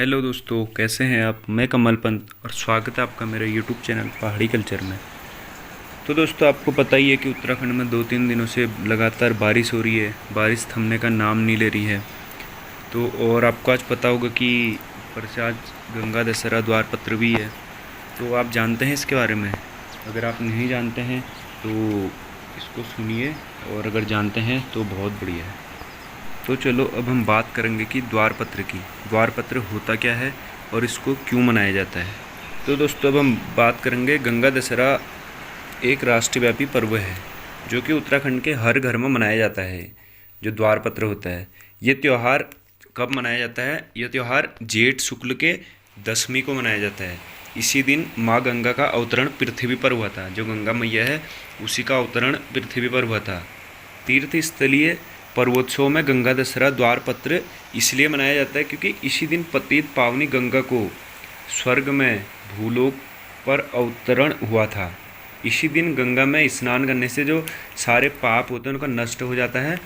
Hello दोस्तों, कैसे हैं आप। मैं कमल पंत और स्वागत है आपका मेरे यूट्यूब चैनल पहाड़ी कल्चर में। तो दोस्तों, आपको पता ही है कि उत्तराखंड में 2-3 दिनों से लगातार बारिश हो रही है। बारिश थमने का नाम नहीं ले रही है। तो और आपको आज पता होगा कि ऊपर से आज गंगा दशहरा द्वार पत्र भी है। तो आप जानते हैं इसके बारे में। अगर आप नहीं जानते हैं तो इसको सुनिए, और अगर जानते हैं तो बहुत बढ़िया है। तो चलो अब हम बात करेंगे कि द्वारपत्र की। द्वारपत्र होता क्या है और इसको क्यों मनाया जाता है। तो दोस्तों, अब हम बात करेंगे गंगा दशहरा एक राष्ट्रव्यापी पर्व है जो कि उत्तराखंड के हर घर में मनाया जाता है। जो द्वारपत्र होता है, ये त्यौहार कब मनाया जाता है। यह त्यौहार जेठ शुक्ल के दशमी को मनाया जाता है। इसी दिन माँ गंगा का अवतरण पृथ्वी पर हुआ था। जो गंगा मैया है उसी का अवतरण पृथ्वी पर हुआ था। तीर्थ स्थलीय पर्वोत्सव में गंगा दशहरा द्वारपत्र इसलिए मनाया जाता है क्योंकि इसी दिन पतित पावनी गंगा को स्वर्ग में भूलोक पर अवतरण हुआ था। इसी दिन गंगा में स्नान करने से जो सारे पाप होते हैं उनका नष्ट हो जाता है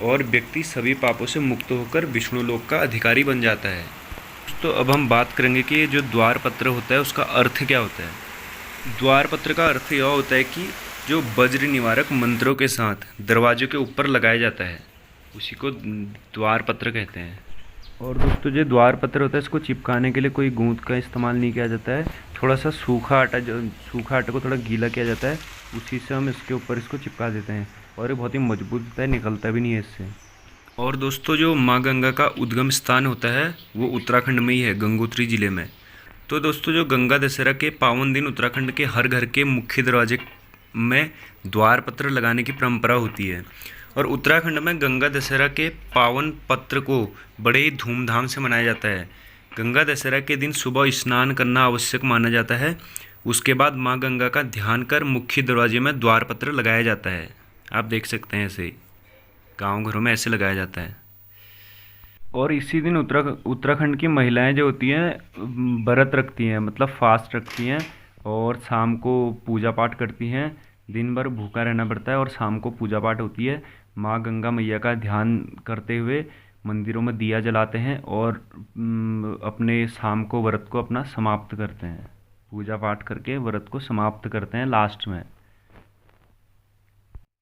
और व्यक्ति सभी पापों से मुक्त होकर विष्णु लोक का अधिकारी बन जाता है। तो अब हम बात करेंगे कि ये जो द्वारपत्र होता है उसका अर्थ क्या होता है। द्वारपत्र का अर्थ यह होता है कि जो वज्र निवारक मंत्रों के साथ दरवाजों के ऊपर लगाया जाता है उसी को द्वारपत्र कहते हैं। और दोस्तों, जो द्वारपत्र होता है इसको चिपकाने के लिए कोई गूंद का इस्तेमाल नहीं किया जाता है। थोड़ा सा सूखा आटा को थोड़ा गीला किया जाता है, उसी से हम इसके ऊपर इसको चिपका देते हैं और ये बहुत ही मजबूत होता है, निकलता भी नहीं है इससे। और दोस्तों, जो माँ गंगा का उद्गम स्थान होता है वो उत्तराखंड में ही है, गंगोत्री जिले में। तो दोस्तों, जो गंगा दशहरा के पावन दिन उत्तराखंड के हर घर के मुख्य दरवाजे में द्वारपत्र लगाने की परंपरा होती है। और उत्तराखंड में गंगा दशहरा के पावन पत्र को बड़े ही धूमधाम से मनाया जाता है। गंगा दशहरा के दिन सुबह स्नान करना आवश्यक माना जाता है। उसके बाद माँ गंगा का ध्यान कर मुख्य दरवाजे में द्वारपत्र लगाया जाता है। आप देख सकते हैं, ऐसे गाँव घरों में ऐसे लगाया जाता है। और इसी दिन उत्तराखंड की महिलाएं जो होती हैं व्रत रखती हैं, मतलब फास्ट रखती हैं और शाम को पूजा पाठ करती हैं। दिन भर भूखा रहना पड़ता है और शाम को पूजा पाठ होती है। माँ गंगा मैया का ध्यान करते हुए मंदिरों में दिया जलाते हैं और अपने शाम को व्रत को अपना समाप्त करते हैं। पूजा पाठ करके व्रत को समाप्त करते हैं लास्ट में।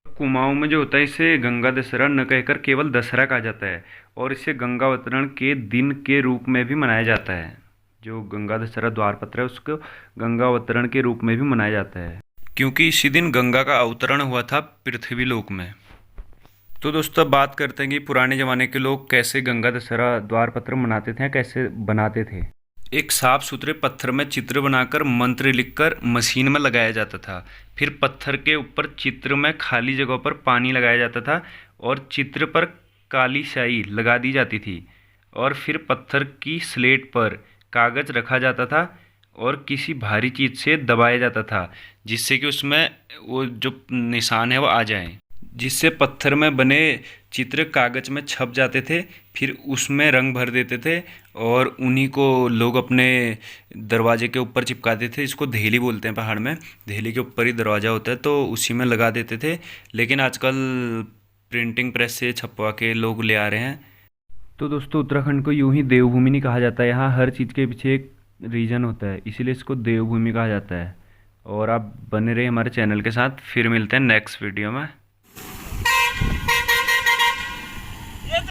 कुमाऊं में जो होता है इसे गंगा दशहरा न कहकर केवल दशहरा कहा जाता है और इसे गंगा अवतरण के दिन के रूप में भी मनाया जाता है। जो गंगा दशहरा द्वारपत्र है उसको गंगा अवतरण के रूप में भी मनाया जाता है क्योंकि इसी दिन गंगा का अवतरण हुआ था पृथ्वी लोक में। तो दोस्तों, अब बात करते हैं कि पुराने ज़माने के लोग कैसे गंगा दशहरा द्वारपत्र मनाते थे, कैसे बनाते थे। एक साफ सुथरे पत्थर में चित्र बनाकर मंत्र लिखकर मशीन में लगाया जाता था। फिर पत्थर के ऊपर चित्र में खाली जगह पर पानी लगाया जाता था और चित्र पर काली स्याही लगा दी जाती थी। और फिर पत्थर की स्लेट पर कागज़ रखा जाता था और किसी भारी चीज़ से दबाया जाता था जिससे कि उसमें वो जो निशान है वो आ जाए, जिससे पत्थर में बने चित्र कागज़ में छप जाते थे। फिर उसमें रंग भर देते थे और उन्हीं को लोग अपने दरवाजे के ऊपर चिपकाते थे। इसको देहली बोलते हैं पहाड़ में। देहली के ऊपर ही दरवाज़ा होता है तो उसी में लगा देते थे। लेकिन आजकल प्रिंटिंग प्रेस से छपवा के लोग ले आ रहे हैं। तो दोस्तों, उत्तराखंड को यूं ही देवभूमि नहीं कहा जाता है। यहाँ हर चीज़ के पीछे एक रीज़न होता है, इसीलिए इसको देवभूमि कहा जाता है। और आप बने रहे हमारे चैनल के साथ। फिर मिलते हैं नेक्स्ट वीडियो में।